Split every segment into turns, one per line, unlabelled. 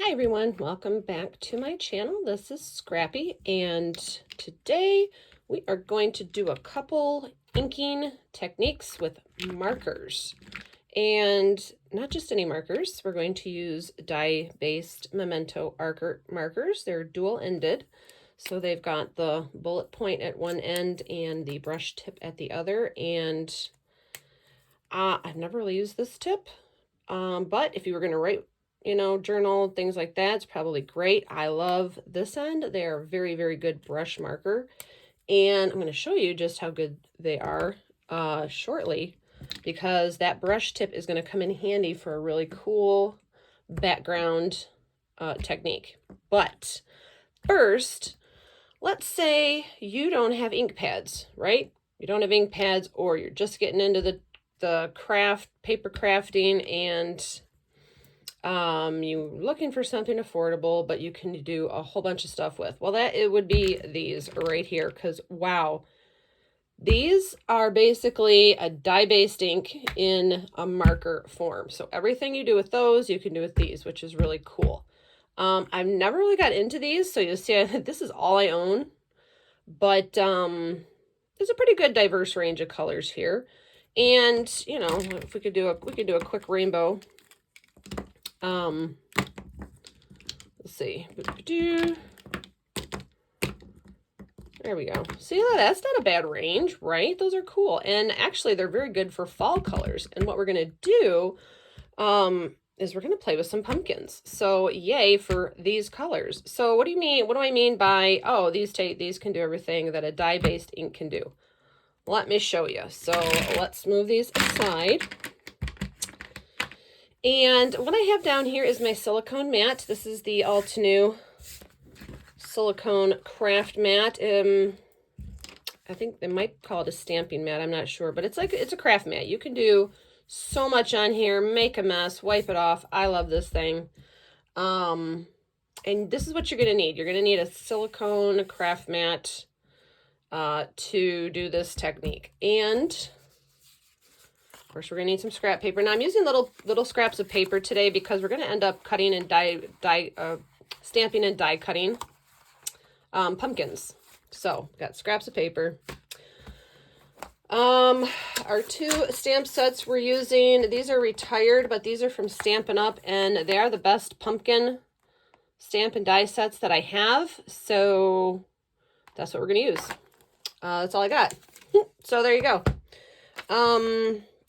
Hi everyone, welcome back to my channel. This is Scrappy, and today we are going to do a couple inking techniques with markers. And not just any markers, we're going to use dye-based Memento markers. They're dual-ended, so they've got the bullet point at one end and the brush tip at the other. And I've never really used this tip, but if you were going to write journal, things like that, it's probably great. I love this end. They are a very, very good brush marker. And I'm going to show you just how good they are shortly, because that brush tip is going to come in handy for a really cool background technique. But first, let's say you don't have ink pads, right? You don't have ink pads, or you're just getting into the paper crafting, and you're looking for something affordable, but you can do a whole bunch of stuff with. Well, it would be these right here, because wow, these are basically a dye-based ink in a marker form. So everything you do with those, you can do with these, which is really cool. I've never really got into these, so you'll see this is all I own, but there's a pretty good diverse range of colors here. And if we could do a quick rainbow. Let's see. There we go. See, that's not a bad range, right? Those are cool. And actually, they're very good for fall colors. And what we're going to do is we're going to play with some pumpkins. So yay for these colors. So what do you mean? What do I mean by, oh, these can do everything that a dye-based ink can do? Let me show you. So let's move these aside. And what I have down here is my silicone mat. This is the Altenew silicone craft mat. I think they might call it a stamping mat. I'm not sure, but it's a craft mat. You can do so much on here, make a mess, wipe it off. I love this thing. And this is what you're going to need. You're going to need a silicone craft mat to do this technique. And of course, we're going to need some scrap paper. Now, I'm using little scraps of paper today because we're going to end up cutting and stamping and die cutting pumpkins. So, got scraps of paper. Our two stamp sets we're using, these are retired, but these are from Stampin' Up, and they are the best pumpkin stamp and die sets that I have. So, that's what we're going to use. That's all I got. So, there you go.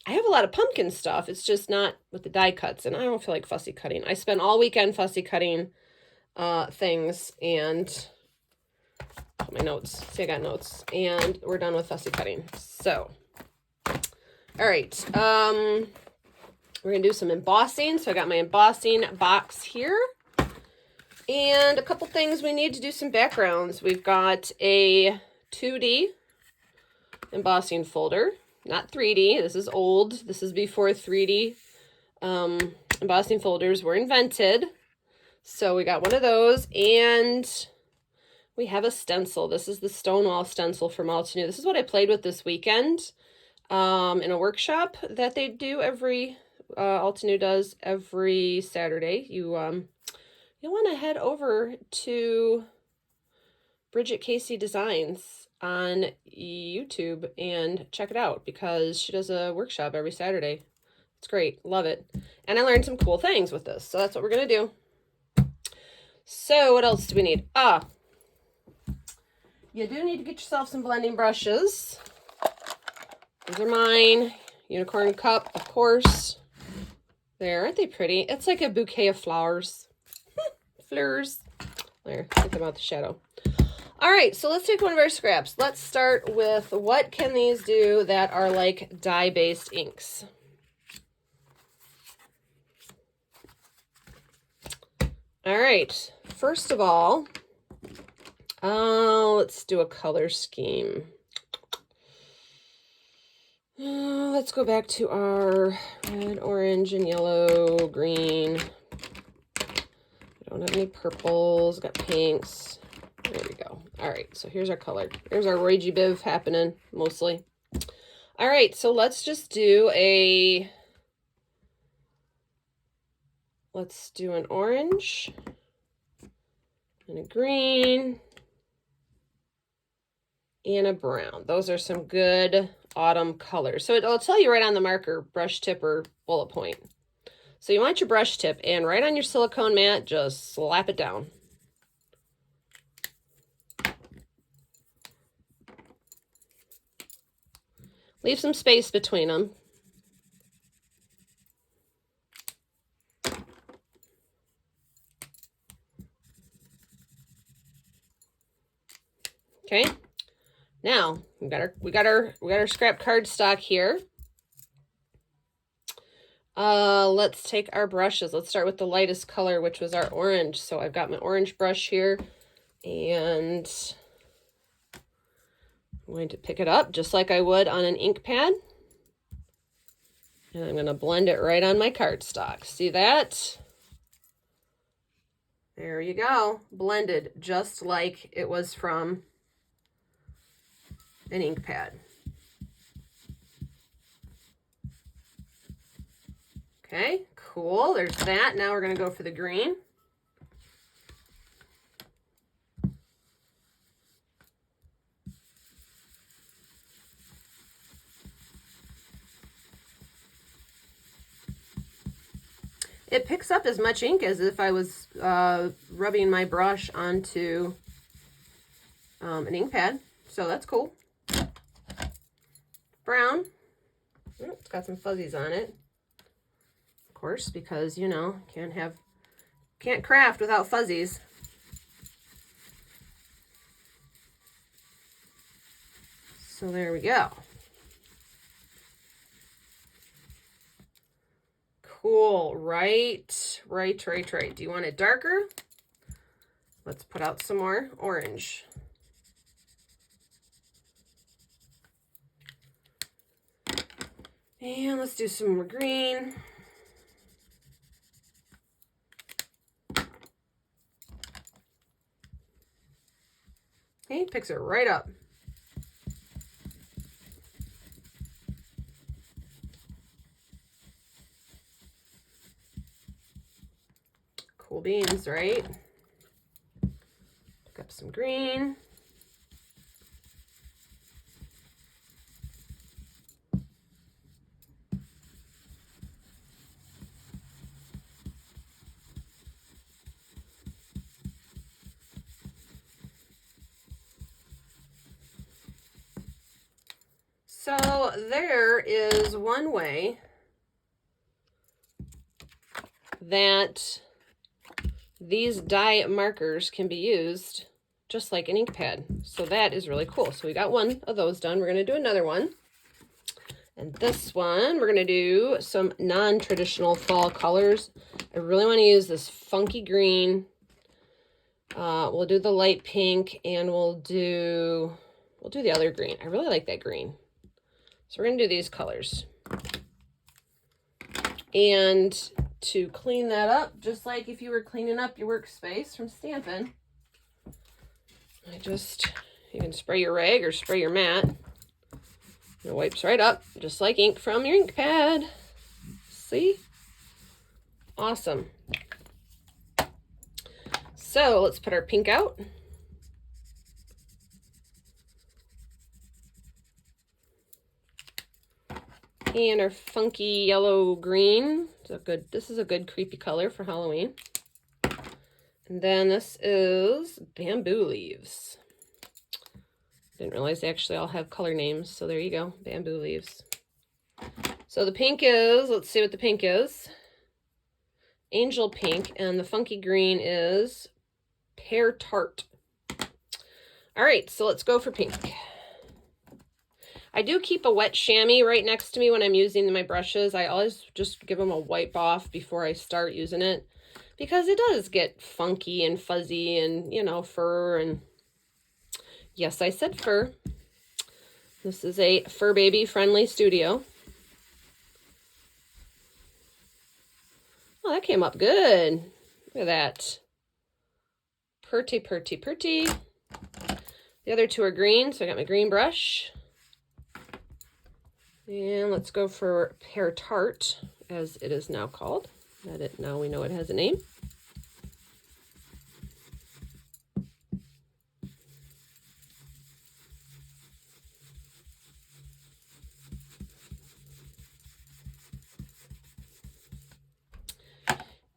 I have a lot of pumpkin stuff. It's just not with the die cuts, and I don't feel like fussy cutting. I spent all weekend fussy cutting things, and my notes. See, I got notes, and we're done with fussy cutting. So, all right. We're gonna do some embossing. So I got my embossing box here, and a couple things we need to do some backgrounds. We've got a 2D embossing folder. Not 3D. This is old. This is before 3D embossing folders were invented. So we got one of those, and we have a stencil. This is the Stonewall stencil from Altenew. This is what I played with this weekend in a workshop that they do Altenew does every Saturday. You want to head over to Bridget Casey Designs on YouTube and check it out, because she does a workshop every Saturday. It's great. Love it. And I learned some cool things with this. So that's what we're going to do. So what else do we need? You do need to get yourself some blending brushes. These are mine. Unicorn cup, of course. There, aren't they pretty? It's like a bouquet of flowers. Flowers. There, get them out the shadow. All right, so let's take one of our scraps. Let's start with, what can these do that are like dye-based inks? All right, first of all, let's do a color scheme. Let's go back to our red, orange, and yellow, green. I don't have any purples, got pinks. There we go. All right, so here's our color. Here's our Roy G. Biv happening, mostly. All right, so let's just do a let's do an orange and a green and a brown. Those are some good autumn colors. So it'll tell you right on the marker, brush tip or bullet point. So you want your brush tip, and right on your silicone mat, just slap it down. Leave some space between them. Okay. Now we got our scrap cardstock here. Let's take our brushes. Let's start with the lightest color, which was our orange. So I've got my orange brush here, and I'm going to pick it up just like I would on an ink pad. And I'm going to blend it right on my cardstock. See that? There you go. Blended just like it was from an ink pad. Okay, cool. There's that. Now we're going to go for the green. It picks up as much ink as if I was rubbing my brush onto an ink pad. So that's cool. Brown. Oh, it's got some fuzzies on it. Of course, because, you know, can't craft without fuzzies. So there we go. Cool, right. Do you want it darker? Let's put out some more orange. And let's do some more green. Okay, picks it right up. Cool beans, right? Pick up some green. So there is one way that these die markers can be used just like an ink pad. So that is really cool. So we got one of those done. We're going to do another one. And this one, we're going to do some non-traditional fall colors. I really want to use this funky green. We'll do the light pink, and we'll do the other green. I really like that green. So we're going to do these colors. And to clean that up, just like if you were cleaning up your workspace from stamping, you can spray your rag or spray your mat. It wipes right up, just like ink from your ink pad. See? Awesome. So let's put our pink out. And our funky yellow green. This is a good creepy color for Halloween. And then this is bamboo leaves. Didn't realize they actually all have color names, so there you go, bamboo leaves. So the pink is, let's see what the pink is. Angel pink, and the funky green is pear tart. All right, so let's go for pink. I do keep a wet chamois right next to me when I'm using my brushes. I always just give them a wipe off before I start using it, because it does get funky and fuzzy and, you know, fur. And yes, I said fur. This is a fur baby friendly studio. Oh, that came up good. Look at that. Pretty, pretty, pretty. The other two are green, so I got my green brush. And let's go for pear tart, as it is now called. Now we know it has a name.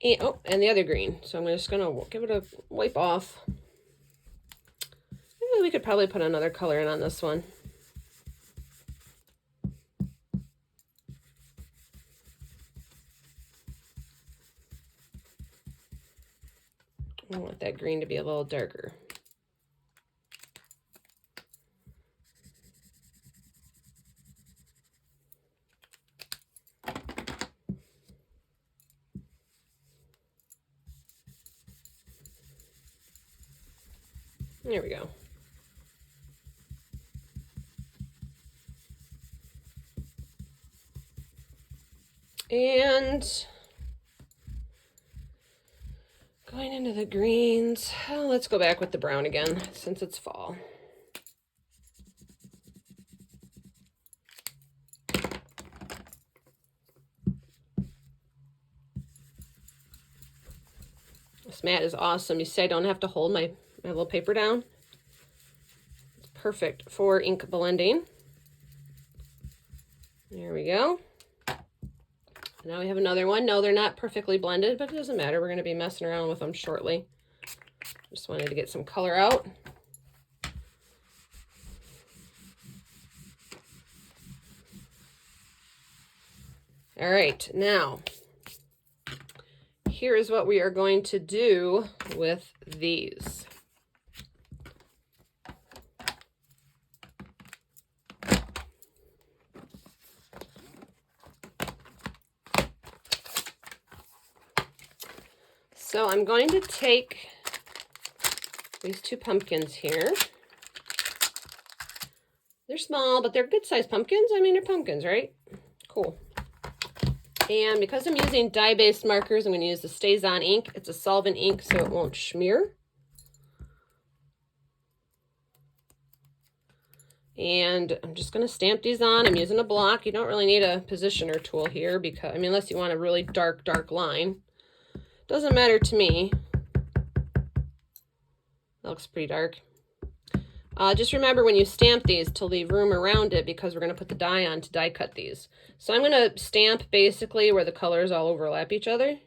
And, oh, and the other green. So I'm just gonna give it a wipe off. We could probably put another color in on this one. I want that green to be a little darker. There we go. And going into the greens, let's go back with the brown again since it's fall. This mat is awesome. You see I don't have to hold my little paper down. It's perfect for ink blending. There we go. Now we have another one. No, they're not perfectly blended, but it doesn't matter. We're going to be messing around with them shortly. Just wanted to get some color out. All right, now here is what we are going to do with these. So I'm going to take these two pumpkins here. They're small, but they're good sized pumpkins. I mean, they're pumpkins, right? Cool. And because I'm using dye-based markers, I'm going to use the Stays On ink. It's a solvent ink, so it won't smear. And I'm just going to stamp these on. I'm using a block. You don't really need a positioner tool here because, I mean, unless you want a really dark, dark line. Doesn't matter to me. That looks pretty dark. Just remember when you stamp these to leave room around it because we're going to put the dye on to die cut these. So I'm going to stamp basically where the colors all overlap each other.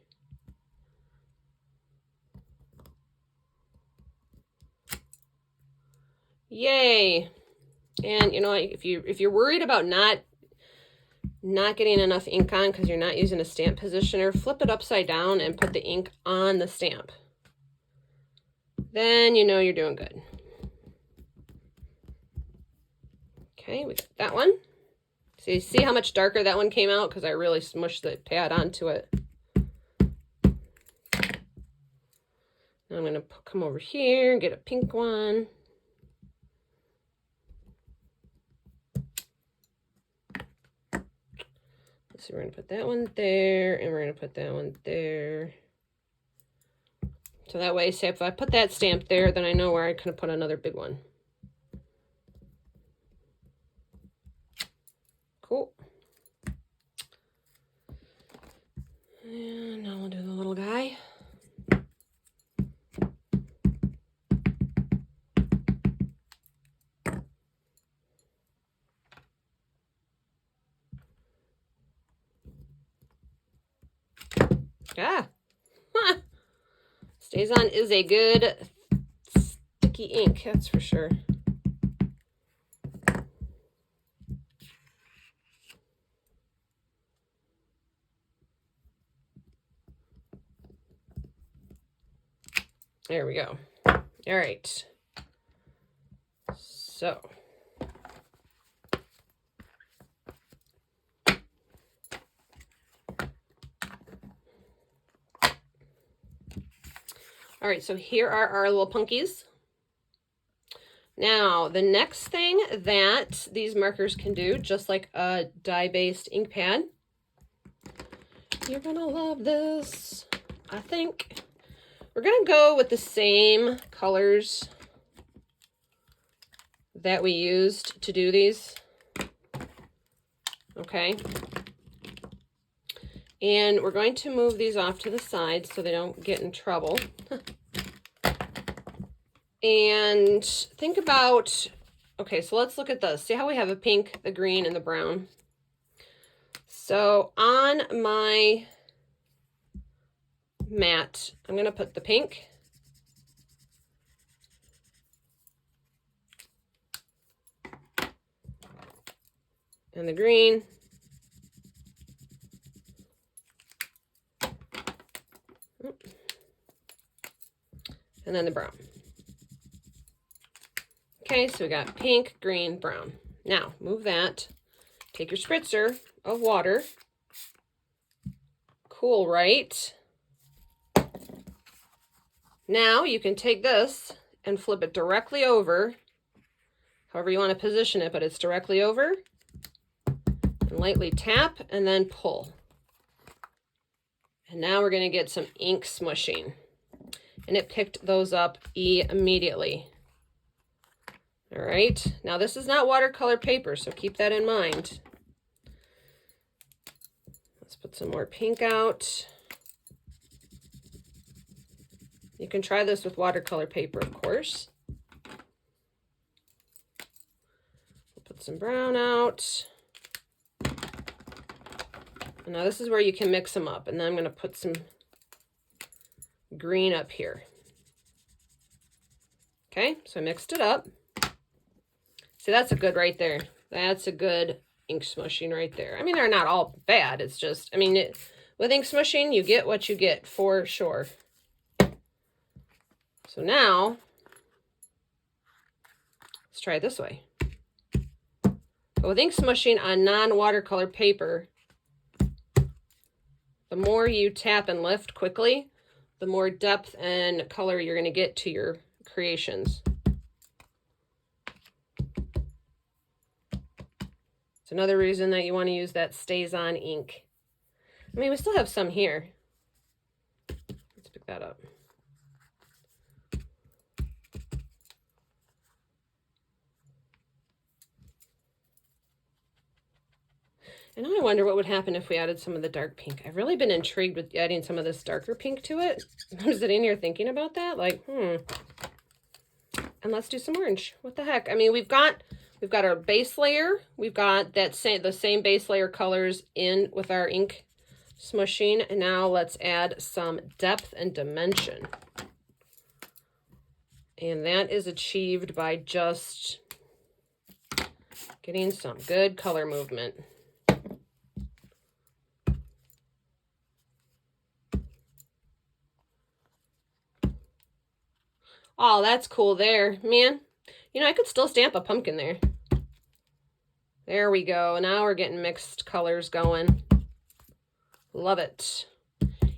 Yay! And you know, if you're worried about not getting enough ink on because you're not using a stamp positioner, flip it upside down and put the ink on the stamp. Then you know you're doing good. Okay, we got that one. So you see how much darker that one came out because I really smushed the pad onto it. Now I'm going to come over here and get a pink one. So we're going to put that one there, and we're going to put that one there. So that way, say if I put that stamp there, then I know where I can put another big one. Cool. And now we'll do the little guy. Ah, huh. Stays On is a good sticky ink, that's for sure. There we go. All right. So. All right, so here are our little punkies. Now, the next thing that these markers can do, just like a dye-based ink pad, you're gonna love this, I think. We're gonna go with the same colors that we used to do these, okay? And we're going to move these off to the side so they don't get in trouble. And think about, okay, so let's look at this. See how we have a pink, the green, and the brown? So on my mat, I'm going to put the pink. And the green. And then the brown. Okay, so we got pink, green, brown. Now, move that. Take your spritzer of water. Cool, right? Now, you can take this and flip it directly over. However you want to position it, but it's directly over. And lightly tap and then pull. And now we're going to get some ink smushing. And it picked those up immediately. All right, now this is not watercolor paper, so keep that in mind. Let's put some more pink out. You can try this with watercolor paper, of course. We'll put some brown out. And now this is where you can mix them up. And then I'm going to put some green up here. Okay, so I mixed it up. See, that's a good right there. That's a good ink smushing right there. I mean, they're not all bad. It's just, I mean, with ink smushing, you get what you get for sure. So now, let's try it this way. But with ink smushing on non-watercolor paper, the more you tap and lift quickly, the more depth and color you're going to get to your creations. It's another reason that you want to use that stays on ink. I mean, we still have some here. Let's pick that up. And now I wonder what would happen if we added some of the dark pink. I've really been intrigued with adding some of this darker pink to it. I'm sitting here thinking about that, like, And let's do some orange. What the heck? I mean, we've got our base layer. We've got the same base layer colors in with our ink smushing. And now let's add some depth and dimension. And that is achieved by just getting some good color movement. Oh, that's cool there, man. You know, I could still stamp a pumpkin there. There we go. Now we're getting mixed colors going. Love it.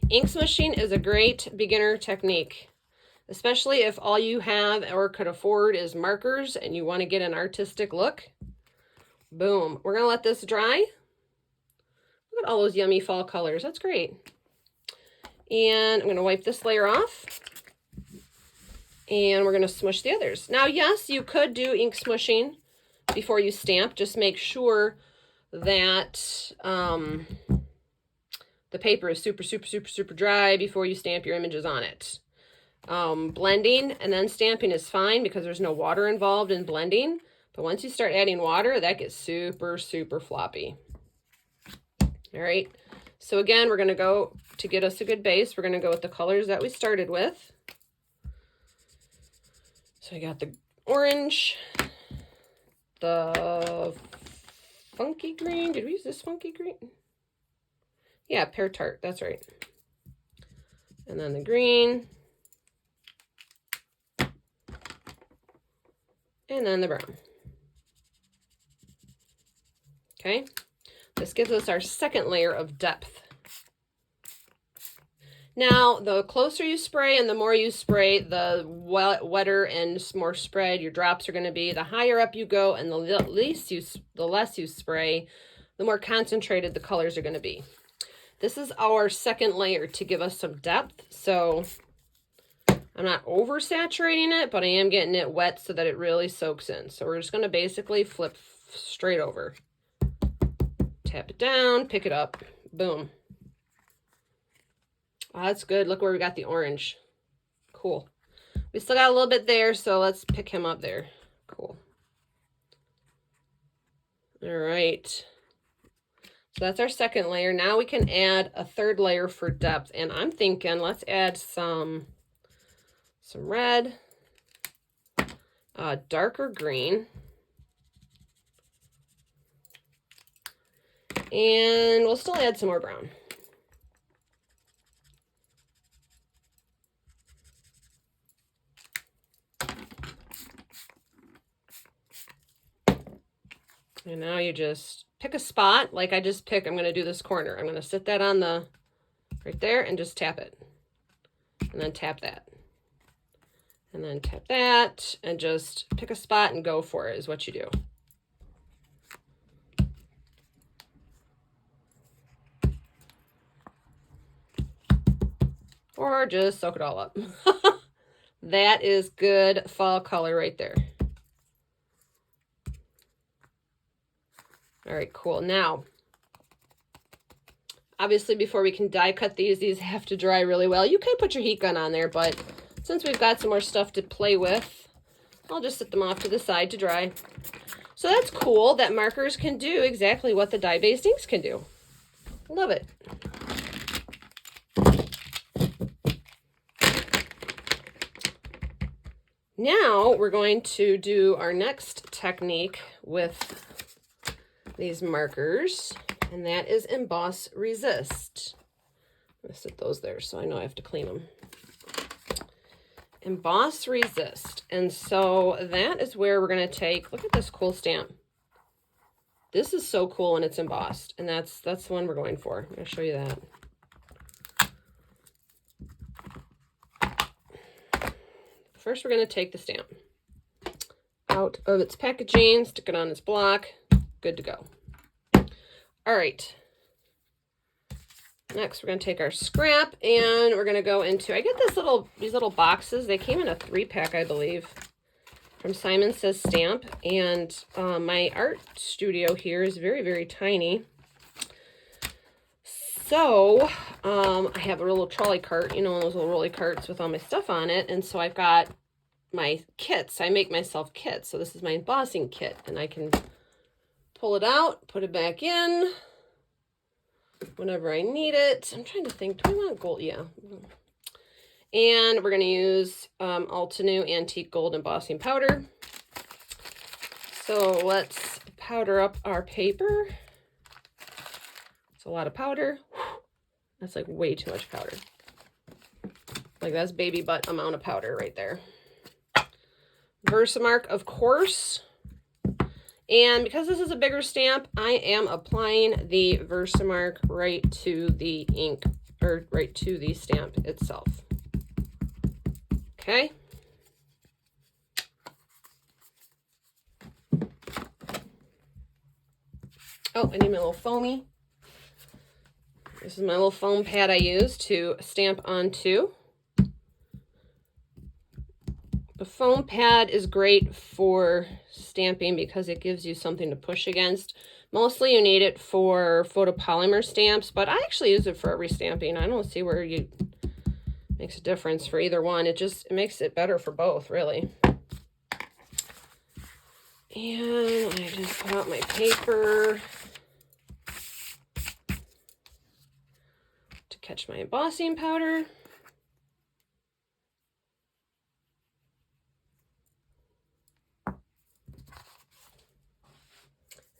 Ink smushing is a great beginner technique, especially if all you have or could afford is markers and you want to get an artistic look. Boom. We're going to let this dry. Look at all those yummy fall colors. That's great. And I'm going to wipe this layer off. And we're going to smush the others. Now, yes, you could do ink smushing before you stamp. Just make sure that the paper is super, super, super, super dry before you stamp your images on it. Blending and then stamping is fine because there's no water involved in blending. But once you start adding water, that gets super, super floppy. All right. So again, we're going to go, to get us a good base, we're going to go with the colors that we started with. So I got the orange, the funky green. Did we use this funky green? Yeah, pear tart. That's right. And then the green. And then the brown. Okay. This gives us our second layer of depth. Now, the closer you spray and the more you spray, the wetter and more spread your drops are going to be. The higher up you go and the less you spray, the more concentrated the colors are going to be. This is our second layer to give us some depth. So I'm not oversaturating it, but I am getting it wet so that it really soaks in. So we're just going to basically flip straight over. Tap it down, pick it up, boom. Oh, that's good. Look where we got the orange. Cool. We still got a little bit there, so let's pick him up there. Cool. All right. So that's our second layer. Now we can add a third layer for depth. And I'm thinking let's add some red, darker green, and we'll still add some more brown. And now you just pick a spot, like I just picked. I'm going to do this corner. I'm going to sit that on the, right there, and just tap it. And then tap that. And then tap that, and just pick a spot and go for it is what you do. Or just soak it all up. That is good fall color right there. All right, cool. Now, obviously before we can die cut these have to dry really well. You can put your heat gun on there, but since we've got some more stuff to play with, I'll just set them off to the side to dry. So that's cool that markers can do exactly what the dye-based inks can do. Love it. Now we're going to do our next technique with these markers, and that is emboss resist. I'm gonna set those there so I know I have to clean them. Emboss resist. And so that is where we're going to take, look at this cool stamp. This is so cool and it's embossed, and that's the one we're going for. I'm going to show you that. First, we're going to take the stamp out of its packaging, stick it on its block, good to go. All right. Next, we're going to take our scrap and we're going to go into, I get these little boxes. They came in a 3-pack, I believe, from Simon Says Stamp. And my art studio here is very, very tiny. So I have a little trolley cart, you know, those little rolly carts with all my stuff on it. And so I've got my kits. I make myself kits. So this is my embossing kit, and I can pull it out, put it back in whenever I need it. I'm trying to think, do I want gold? Yeah. And we're going to use Altenew Antique Gold Embossing Powder. So let's powder up our paper. It's a lot of powder. That's like way too much powder. Like that's baby butt amount of powder right there. Versamark, of course. And because this is a bigger stamp, I am applying the Versamark right to the ink, or right to the stamp itself. Okay. Oh, I need my little foamy. This is my little foam pad I use to stamp onto. The foam pad is great for stamping because it gives you something to push against. Mostly you need it for photopolymer stamps, but I actually use it for every stamping. I don't see where it makes a difference for either one. It makes it better for both, really. And I just put out my paper to catch my embossing powder.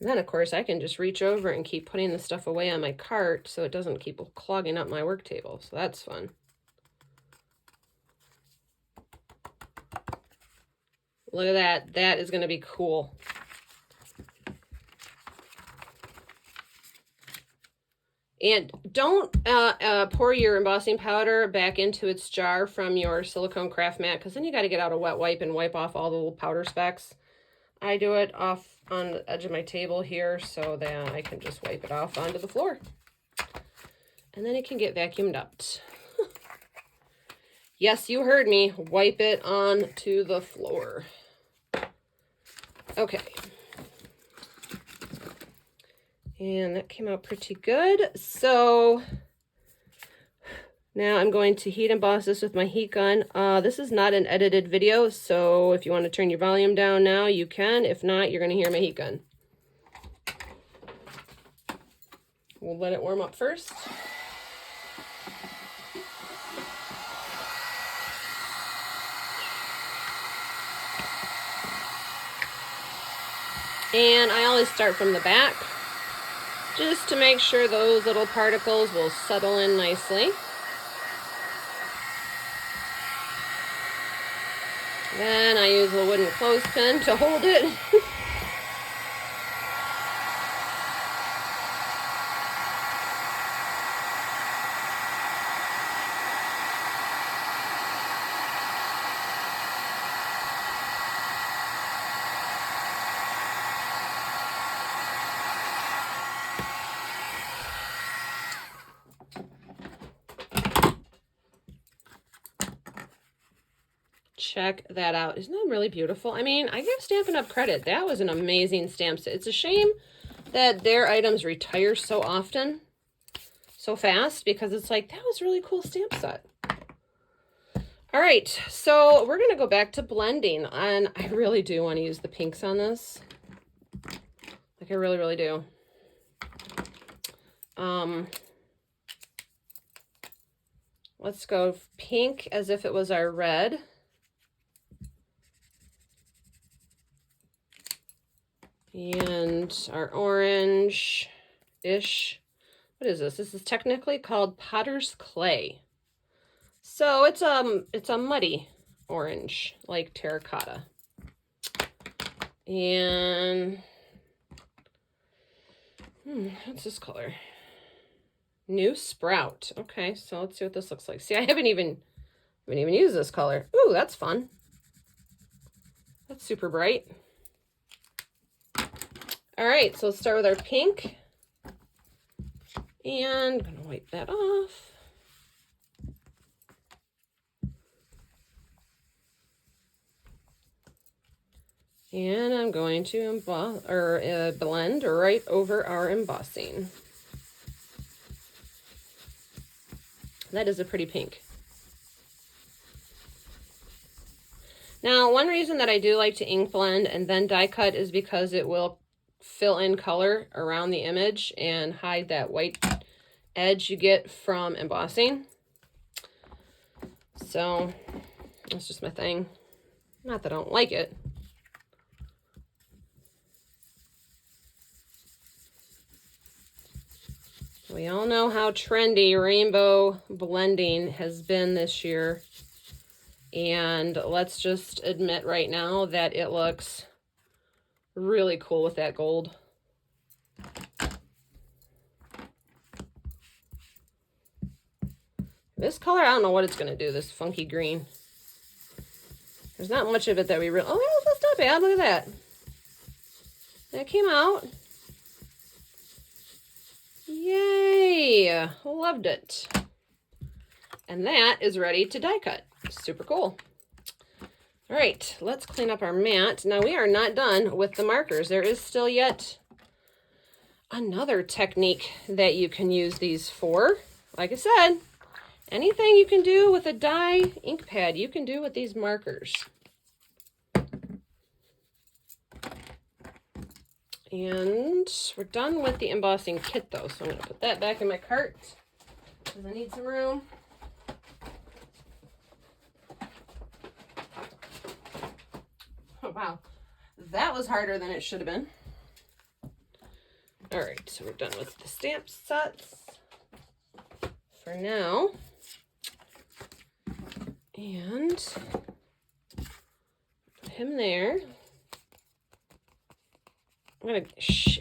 And then, of course, I can just reach over and keep putting the stuff away on my cart so it doesn't keep clogging up my work table. So that's fun. Look at that. That is going to be cool. And don't pour your embossing powder back into its jar from your silicone craft mat, because then you got to get out a wet wipe and wipe off all the little powder specks. I do it off on the edge of my table here so that I can just wipe it off onto the floor. And then it can get vacuumed out. Yes, you heard me. Wipe it onto the floor. Okay. And that came out pretty good. So Now I'm going to heat emboss this with my heat gun. This is not an edited video, so if you want to turn your volume down now, you can. If not, you're going to hear my heat gun. We'll let it warm up first. And I always start from the back, just to make sure those little particles will settle in nicely. Then I use a wooden clothespin to hold it. Check that out. Isn't that really beautiful? I mean, I give Stampin' Up! Credit. That was an amazing stamp set. It's a shame that their items retire so often, so fast, because it's like, that was a really cool stamp set. All right, so we're going to go back to blending, and I really do want to use the pinks on this. Like, I really, really do. Let's go pink as if it was our red. And our orange-ish. What is this? This is technically called Potter's Clay. So it's a muddy orange, like terracotta. And what's this color? New Sprout. Okay, so let's see what this looks like. See, I haven't even used this color. Ooh, that's fun. That's super bright. All right, so let's start with our pink. And I'm gonna wipe that off. And I'm going to emboss or blend right over our embossing. That is a pretty pink. Now, one reason that I do like to ink blend and then die cut is because it will fill in color around the image and hide that white edge you get from embossing. So that's just my thing. Not that I don't like it. We all know how trendy rainbow blending has been this year. And let's just admit right now that it looks really cool with that gold. This color, I don't know what it's going to do, this funky green. There's not much of it that we really... Oh, that's not bad. Look at that. That came out. Yay! Loved it. And that is ready to die cut. Super cool. All right, let's clean up our mat. Now, we are not done with the markers. There is still yet another technique that you can use these for. Like I said, anything you can do with a dye ink pad, you can do with these markers. And we're done with the embossing kit, though, so I'm going to put that back in my cart because I need some room. Oh, wow. That was harder than it should have been. All right, so we're done with the stamp sets for now. And put him there. I'm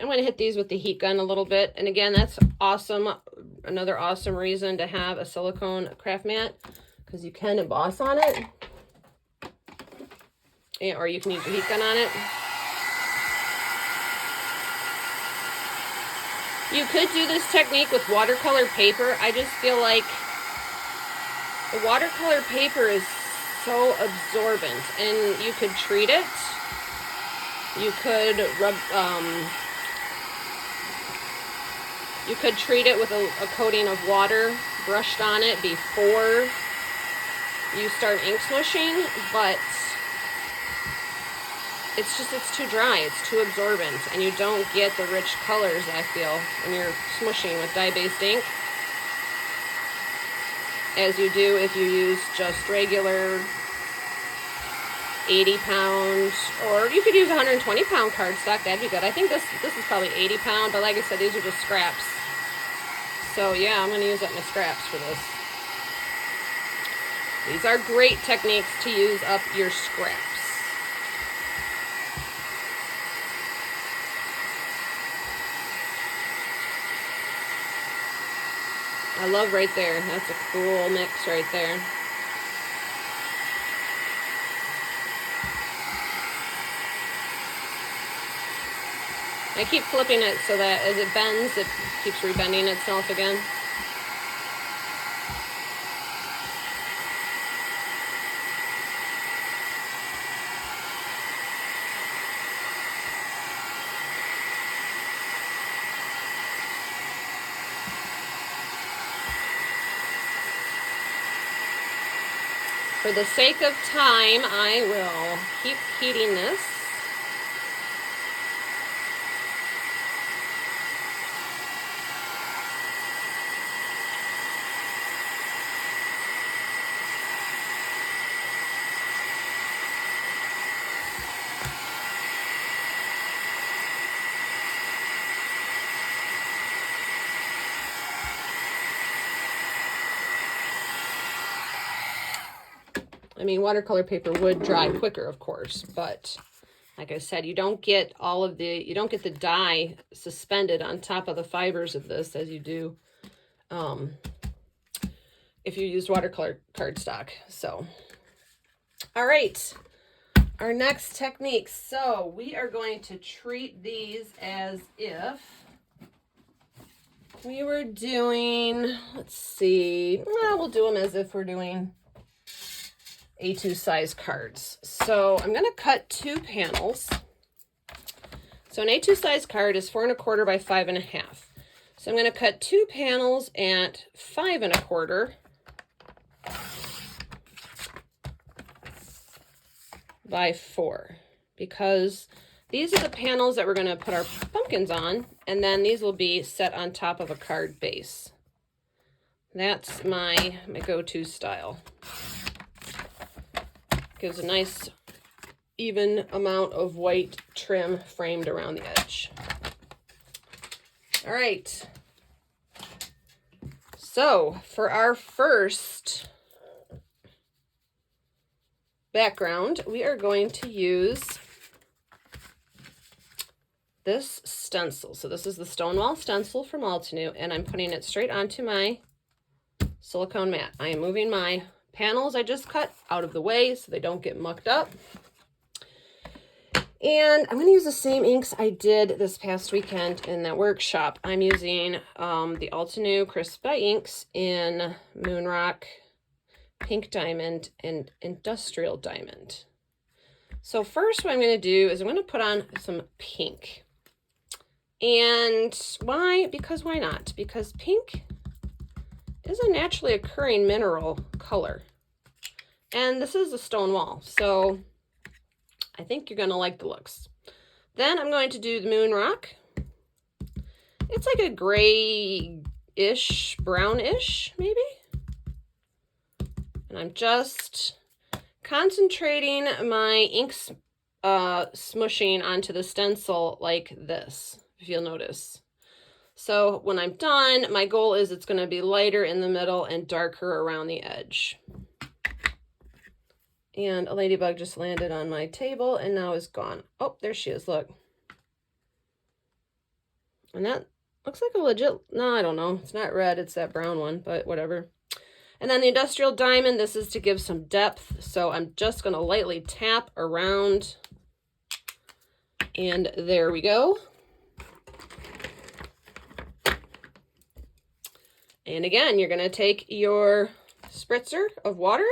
gonna hit these with the heat gun a little bit. And again, that's awesome. Another awesome reason to have a silicone craft mat, because you can emboss on it. Yeah, or you can use the heat gun on it. You could do this technique with watercolor paper. I just feel like the watercolor paper is so absorbent, and you could treat it. You could you could treat it with a coating of water, brushed on it before you start ink smushing, but it's too dry, it's too absorbent, and you don't get the rich colors, I feel, when you're smushing with dye-based ink, as you do if you use just regular 80-pound, or you could use 120-pound cardstock. That'd be good. I think this is probably 80-pound, but like I said, these are just scraps. So yeah, I'm going to use up my scraps for this. These are great techniques to use up your scraps. I love right there. That's a cool mix right there. I keep flipping it so that as it bends, it keeps rebending itself again. For the sake of time, I will keep heating this. I mean, watercolor paper would dry quicker, of course, but like I said, you don't get the dye suspended on top of the fibers of this as you do if you use watercolor cardstock. So, all right, our next technique. So we are going to treat these as if we were doing, let's see, well, we'll do them as if we're doing A2 size cards. So I'm going to cut 2 panels. So an A2 size card is 4 1/4 by 5 1/2. So I'm going to cut 2 panels at 5 1/4 by 4, because these are the panels that we're going to put our pumpkins on, and then these will be set on top of a card base. That's my go-to style. Gives a nice even amount of white trim framed around the edge. All right. So for our first background, we are going to use this stencil. So this is the Stonewall stencil from Altenew, and I'm putting it straight onto my silicone mat. I am moving my panels I just cut out of the way so they don't get mucked up. And I'm going to use the same inks I did this past weekend in that workshop. I'm using the Altenew Crisp Dye inks in Moonrock, Pink Diamond, and Industrial Diamond. So first what I'm going to do is I'm going to put on some pink. And why? Because why not? Because pink is a naturally occurring mineral color. And this is a Stonewall, so I think you're going to like the looks. Then I'm going to do the Moonrock. It's like a grayish, brownish, maybe. And I'm just concentrating my inks smushing onto the stencil like this, if you'll notice. So when I'm done, my goal is it's going to be lighter in the middle and darker around the edge. And a ladybug just landed on my table and now is gone. Oh, there she is, look. And that looks like a legit, no, I don't know. It's not red, it's that brown one, but whatever. And then the Industrial Diamond, this is to give some depth. So I'm just going to lightly tap around. And there we go. And again, you're going to take your spritzer of water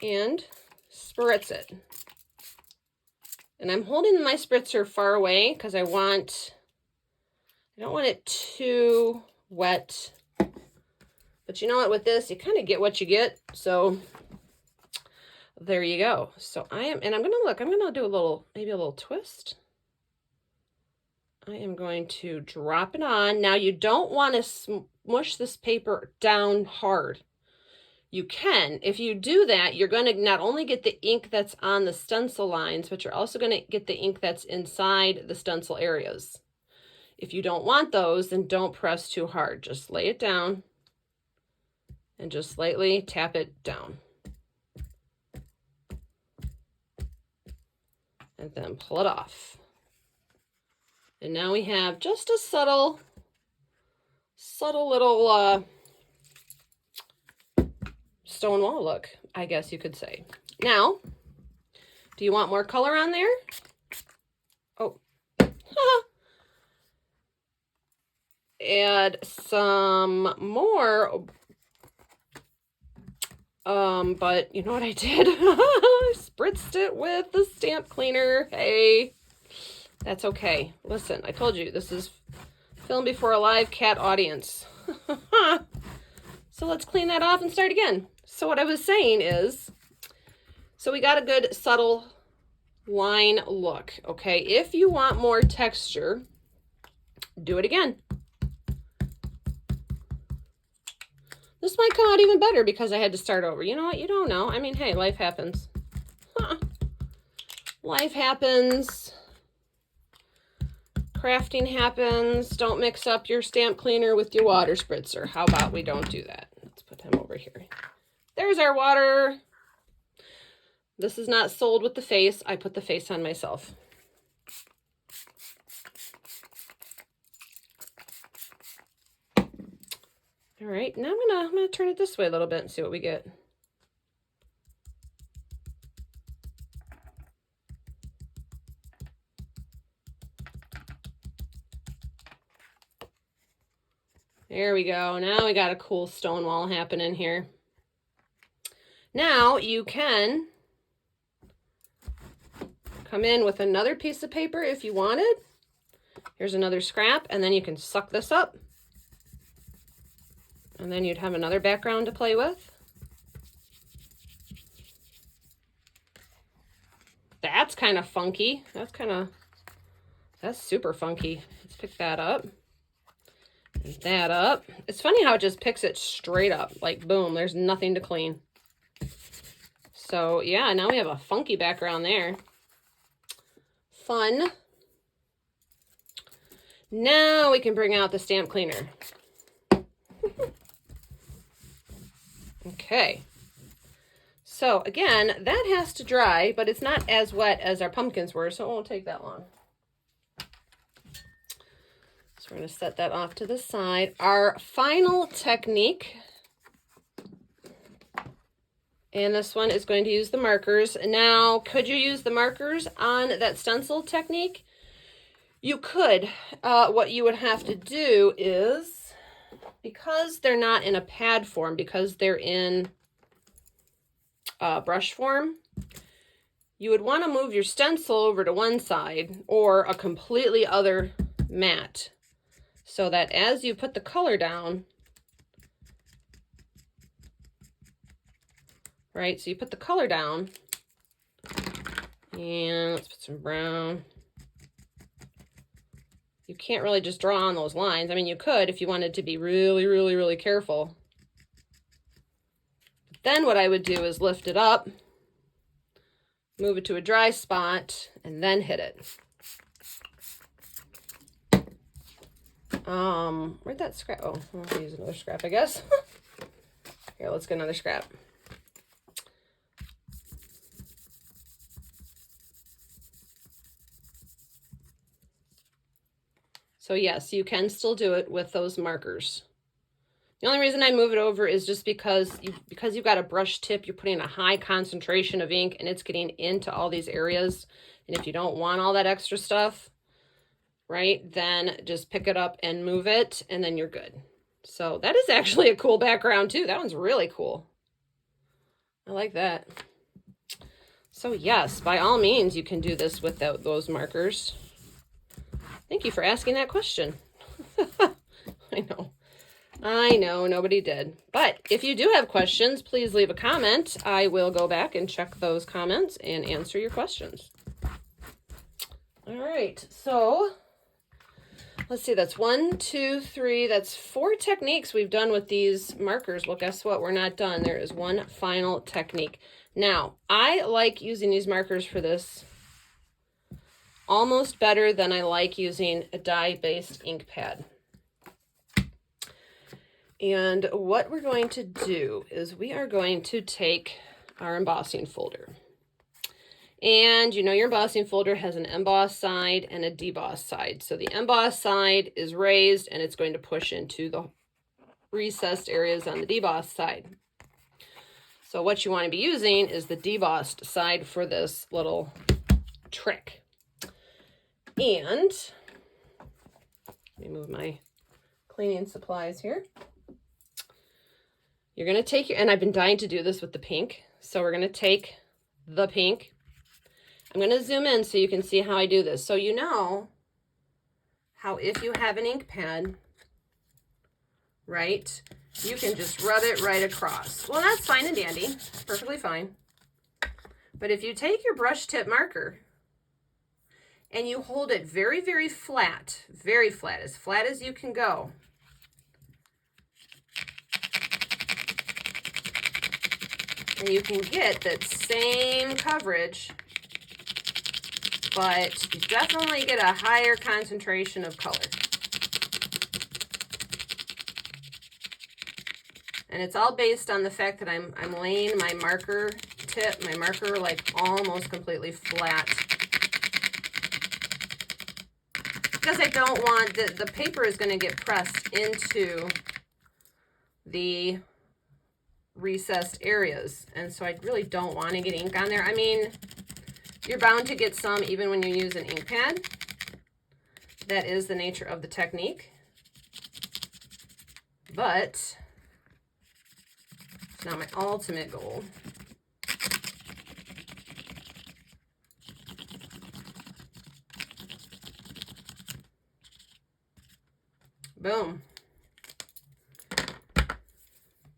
and spritz it. And I'm holding my spritzer far away because I don't want it too wet But you know what, with this, you kind of get what you get. So there you go. So I'm going to do maybe a little twist. I am going to drop it on. Now you don't want to smush this paper down hard. You can. If you do that, you're going to not only get the ink that's on the stencil lines, but you're also going to get the ink that's inside the stencil areas. If you don't want those, then don't press too hard. Just lay it down and just lightly tap it down. And then pull it off. And now we have just a subtle little stone wall look, I guess you could say. Now, do you want more color on there? Oh. Add some more. But you know what I did? I spritzed it with the stamp cleaner. Hey. That's okay. Listen, I told you, this is filmed before a live cat audience. So let's clean that off and start again. So what I was saying is, so we got a good subtle line look, okay? If you want more texture, do it again. This might come out even better because I had to start over. You know what? You don't know. I mean, hey, life happens. Life happens. Crafting happens. Don't mix up your stamp cleaner with your water spritzer. How about we don't do that? Let's put him over here. There's our water. This is not sold with the face. I put the face on myself. All right, now I'm gonna turn it this way a little bit and see what we get. There we go. Now we got a cool stone wall happening here. Now you can come in with another piece of paper if you wanted. Here's another scrap, and then you can suck this up. And then you'd have another background to play with. That's kind of funky. That's super funky. Let's pick that up. And that up. It's funny how it just picks it straight up. Like, boom, there's nothing to clean. So, yeah, now we have a funky background there. Fun. Now we can bring out the stamp cleaner. Okay. So, again, that has to dry, but it's not as wet as our pumpkins were, so it won't take that long. So we're going to set that off to the side. Our final technique, and this one is going to use the markers. Now, could you use the markers on that stencil technique? You could. What you would have to do is, because they're not in a pad form, because they're in brush form, you would want to move your stencil over to one side or a completely other mat so that as you put the color down, right, so you put the color down, and let's put some brown. You can't really just draw on those lines. I mean, you could if you wanted to be really, really, really careful. Then what I would do is lift it up, move it to a dry spot, and then hit it. Where'd that scrap? Oh, I'll use another scrap, I guess. Here, let's get another scrap. So yes, you can still do it with those markers. The only reason I move it over is just because you've got a brush tip, you're putting a high concentration of ink and it's getting into all these areas. And if you don't want all that extra stuff, right, then just pick it up and move it and then you're good. So that is actually a cool background too. That one's really cool. I like that. So yes, by all means, you can do this without those markers. Thank you for asking that question. I know. I know nobody did. But if you do have questions, please leave a comment. I will go back and check those comments and answer your questions. All right, so let's see, that's 1, 2, 3, that's 4 techniques we've done with these markers. Well, guess what? We're not done. There is one final technique. Now, I like using these markers for this almost better than I like using a dye-based ink pad. And what we're going to do is we are going to take our embossing folder. And you know your embossing folder has an emboss side and a deboss side. So the emboss side is raised and it's going to push into the recessed areas on the deboss side. So what you want to be using is the debossed side for this little trick. And let me move my cleaning supplies here. You're going to take your, and I've been dying to do this with the pink. So we're going to take the pink. I'm going to zoom in so you can see how I do this. So you know how if you have an ink pad, right, you can just rub it right across. Well, that's fine and dandy, perfectly fine. But if you take your brush tip marker and you hold it very, very flat, as flat as you can go, and you can get that same coverage, but you definitely get a higher concentration of color. And it's all based on the fact that I'm laying my marker tip, my marker like almost completely flat. Because I don't want, the paper is going to get pressed into the recessed areas. And so I really don't want to get ink on there. I mean, you're bound to get some even when you use an ink pad. That is the nature of the technique. But it's not my ultimate goal. Boom.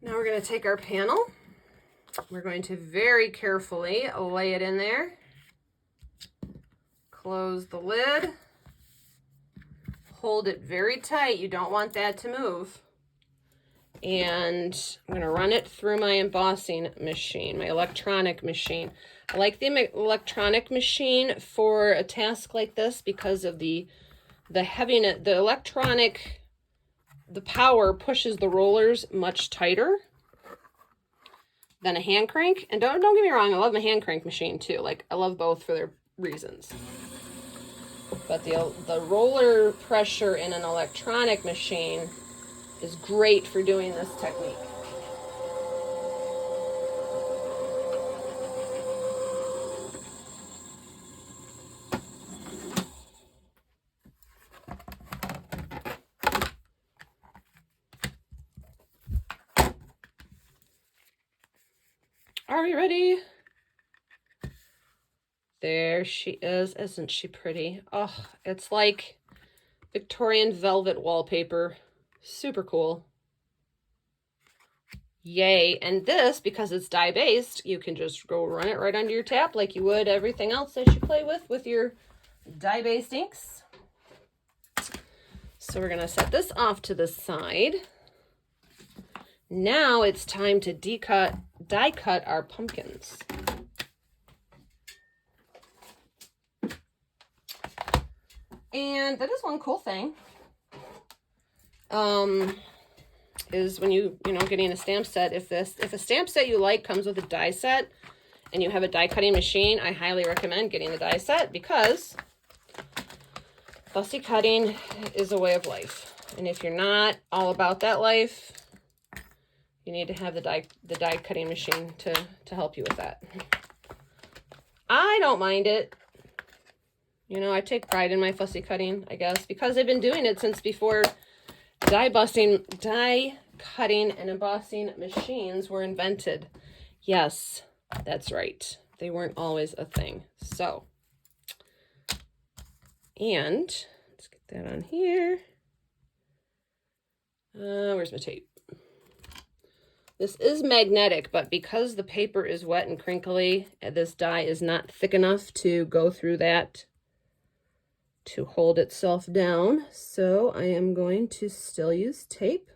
Now we're going to take our panel. We're going to very carefully lay it in there. Close the lid. Hold it very tight. You don't want that to move. And I'm going to run it through my embossing machine, my electronic machine. I like the electronic machine for a task like this because of the heaviness. The electronic, the power pushes the rollers much tighter than a hand crank. And don't get me wrong, I love my hand crank machine too. Like, I love both for their reasons. But the roller pressure in an electronic machine is great for doing this technique. Are we ready? There she is. Isn't she pretty? Oh, it's like Victorian velvet wallpaper. Super cool. Yay. And this, because it's dye-based, you can just go run it right under your tap like you would everything else that you play with your dye-based inks. So we're going to set this off to the side. Now it's time to die cut our pumpkins. And that is one cool thing. Is when you getting a stamp set, if a stamp set you like comes with a die set and you have a die cutting machine, I highly recommend getting the die set because fussy cutting is a way of life. And if you're not all about that life, you need to have the die cutting machine to help you with that. I don't mind it. You know, I take pride in my fussy cutting, I guess, because I've been doing it since before die cutting and embossing machines were invented. Yes, that's right. They weren't always a thing. So, and let's get that on here. Where's my tape? This is magnetic, but because the paper is wet and crinkly, this die is not thick enough to go through that to hold itself down. So I am going to still use tape.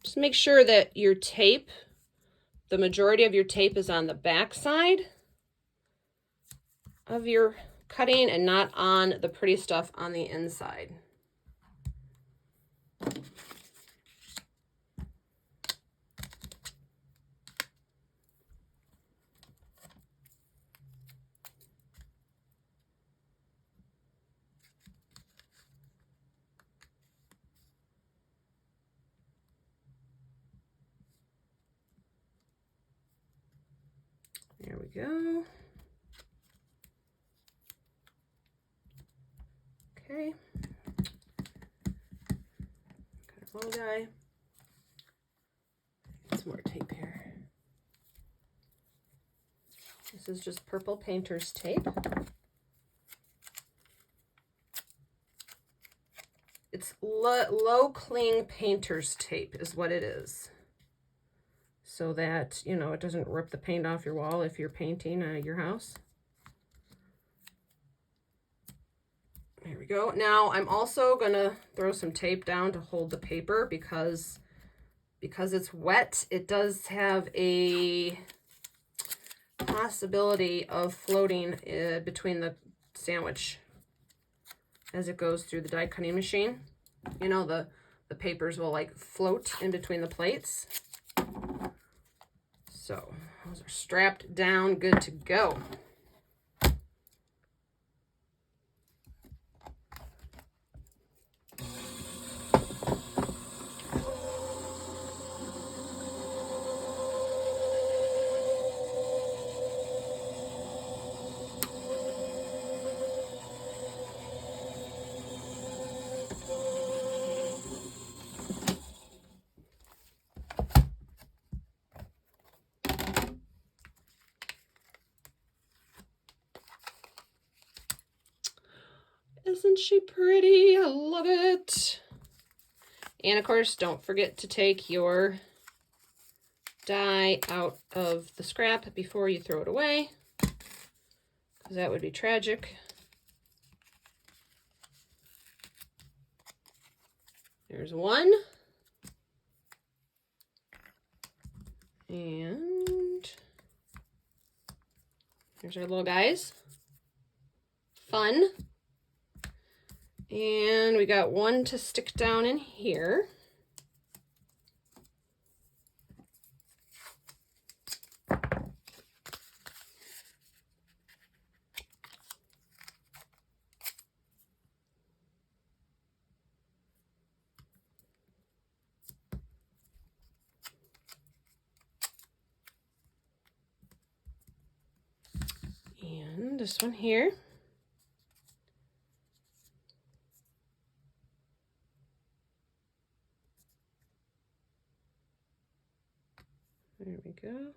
Just make sure that your tape, the majority of your tape is on the back side of your cutting and not on the pretty stuff on the inside. There we go. Okay. Got a roll die. Some more tape here. This is just purple painter's tape. It's low cling painter's tape is what it is. So that, you know, it doesn't rip the paint off your wall if you're painting your house. There we go. Now I'm also gonna throw some tape down to hold the paper because it's wet. It does have a possibility of floating between the sandwich as it goes through the die cutting machine. You know, the papers will like float in between the plates. So those are strapped down, good to go. Isn't she pretty? I love it. And of course, don't forget to take your die out of the scrap before you throw it away, because that would be tragic. There's one. And here's our little guys. Fun. And we got one to stick down in here. And this one here. There we go.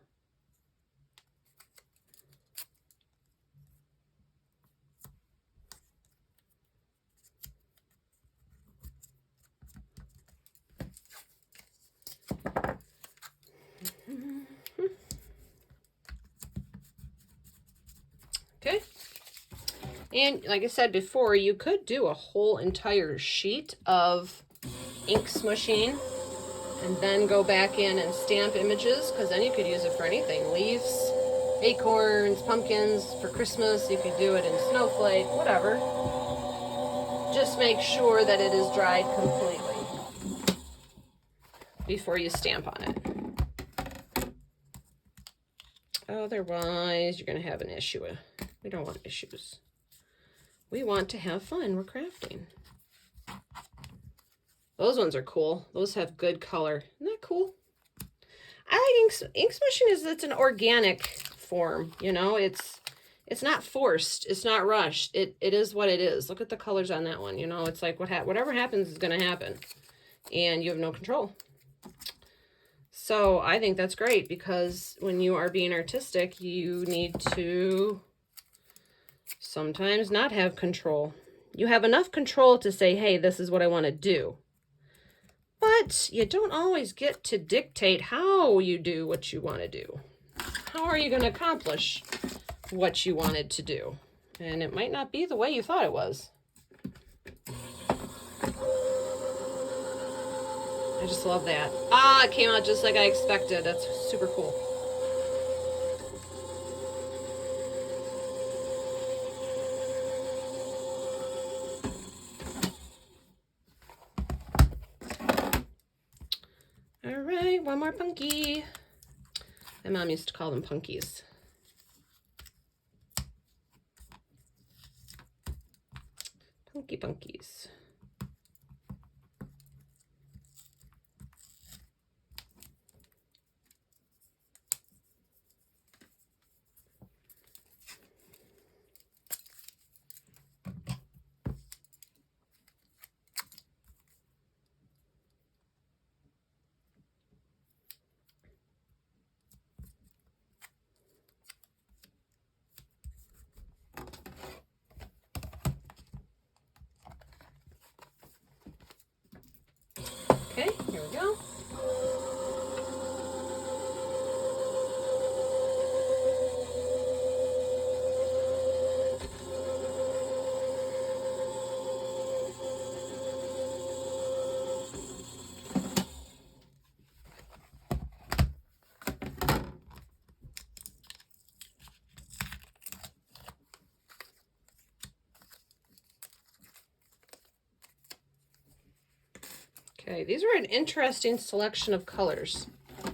Okay. And like I said before, you could do a whole entire sheet of ink smushing and then go back in and stamp images, because then you could use it for anything. Leaves, acorns, pumpkins, for Christmas. You could do it in snowflake, whatever. Just make sure that it is dried completely before you stamp on it. Otherwise, you're going to have an issue. We don't want issues. We want to have fun. We're crafting. Those ones are cool. Those have good color. Isn't that cool? I like ink smushing. It's an organic form, you know. It's not forced. It's not rushed. It is what it is. Look at the colors on that one. You know, it's like whatever happens is going to happen, and you have no control. So I think that's great, because when you are being artistic, you need to sometimes not have control. You have enough control to say, hey, this is what I want to do. But you don't always get to dictate how you do what you want to do. How are you going to accomplish what you wanted to do? And it might not be the way you thought it was. I just love that. Ah, it came out just like I expected. That's super cool. All right, one more punky. My mom used to call them punkies. Punkies. Okay, here we go. Okay, these are an interesting selection of colors. I'm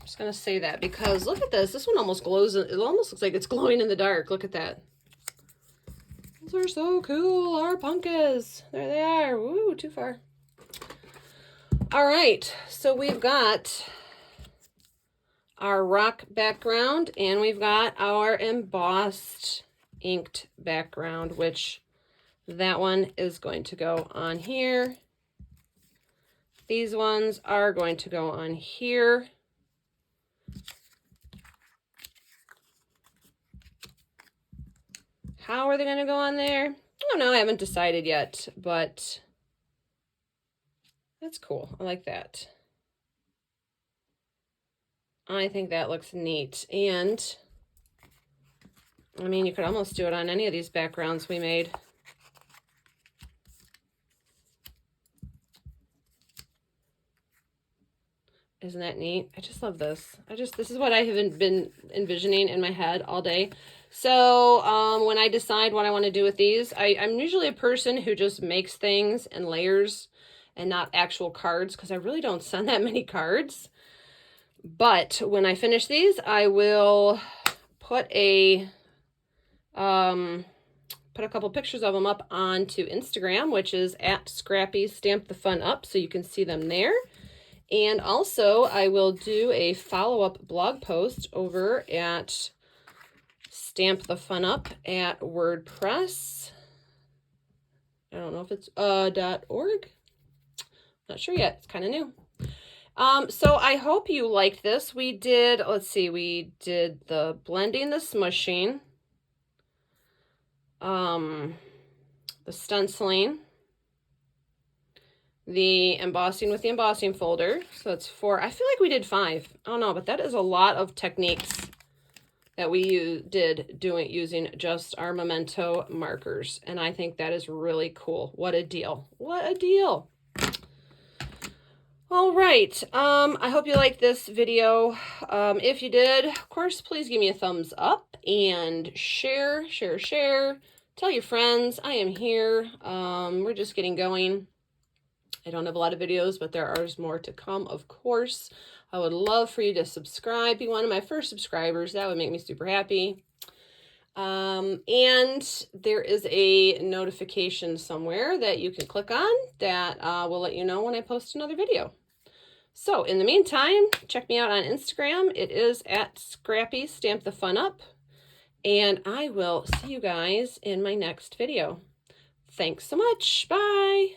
just going to say that because look at this. This one almost glows. It almost looks like it's glowing in the dark. Look at that. Those are so cool. Our punkas. There they are. Woo, too far. All right, so we've got our rock background and we've got our embossed inked background, which that one is going to go on here. These ones are going to go on here. How are they going to go on there? I don't know. I haven't decided yet, but that's cool. I like that. I think that looks neat. And I mean, you could almost do it on any of these backgrounds we made. Isn't that neat? I just love this. This is what I have been envisioning in my head all day. So when I decide what I want to do with these, I'm usually a person who just makes things in layers and not actual cards because I really don't send that many cards. But when I finish these, I will put a couple pictures of them up onto Instagram, which is at Scrappy Stamp the Fun Up, so you can see them there. And also, I will do a follow-up blog post over at Stamp the Fun Up at WordPress. I don't know if it's .org. Not sure yet. It's kind of new. So I hope you liked this. We did, let's see, we did the blending, the smushing, the stenciling, the embossing with the embossing folder. So that's 4. I feel like we did 5. I don't know, but that is a lot of techniques that we did using just our Memento markers. And I think that is really cool. What a deal. What a deal. All right. I hope you liked this video. If you did, of course, please give me a thumbs up and share. Tell your friends I am here. We're just getting going. I don't have a lot of videos, but there are more to come, of course. I would love for you to subscribe, be one of my first subscribers. That would make me super happy. And there is a notification somewhere that you can click on that will let you know when I post another video. So in the meantime, check me out on Instagram. It is at Scrappy Stamp the Fun Up. And I will see you guys in my next video. Thanks so much. Bye.